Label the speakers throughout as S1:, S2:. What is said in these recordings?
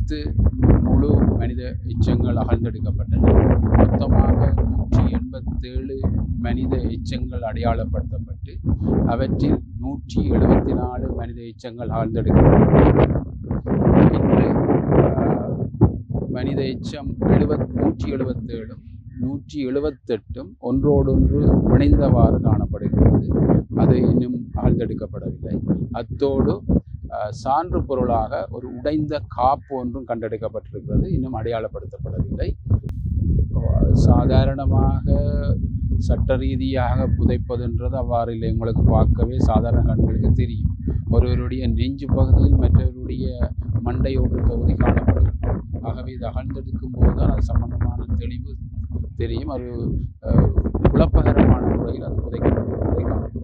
S1: 10 முழு மனித எச்சங்கள் அகழ்ந்தெடுக்கப்பட்டன. மொத்தமாக 187 மனித எச்சங்கள் அடையாளப்படுத்தப்பட்டு அவற்றில் 174 மனித எச்சங்கள் அகழ்ந்தெடுக்கப்பட்டன. இன்று மனித எச்சம் 177 178 ஒன்றோடொன்று இணைந்தவாறு காணப்படுகிறது. அது இன்னும் அகழ்ந்தெடுக்கப்படவில்லை. அத்தோடு சான்று பொருளாக ஒரு உடைந்த காப்பு ஒன்றும் கண்டெடுக்கப்பட்டிருக்கிறது, இன்னும் அடையாளப்படுத்தப்படவில்லை. சாதாரணமாக சட்ட ரீதியாக புதைப்பதுன்றது அவ்வாறு இல்லை. உங்களுக்கு பார்க்கவே சாதாரண கண்களுக்கு தெரியும். ஒருவருடைய நெஞ்சு பகுதியில் மற்றவருடைய மண்டையோட்டு பகுதி காணப்படுகிறது. ஆகவே இது அகழ்ந்தெடுக்கும் போதுதான் அது சம்பந்தமான தெளிவு தெரியும். அது குழப்பகரமான முறையில் அது புதைக்கப்பட்டதை காணப்படுகிறது.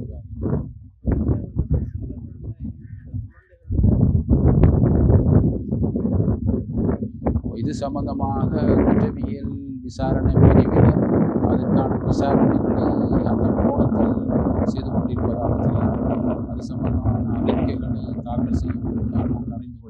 S1: இது சம்பந்தமாக குற்றவியல் விசாரணை பிரிவினர் அதற்கான விசாரணைகளை அந்த கோணத்தில் செய்து கொண்டிருப்பதாக தெரிகிறது. அது சம்பந்தமான அறிக்கைகளை தாக்கல் செய்யும் போது நான் அறிந்து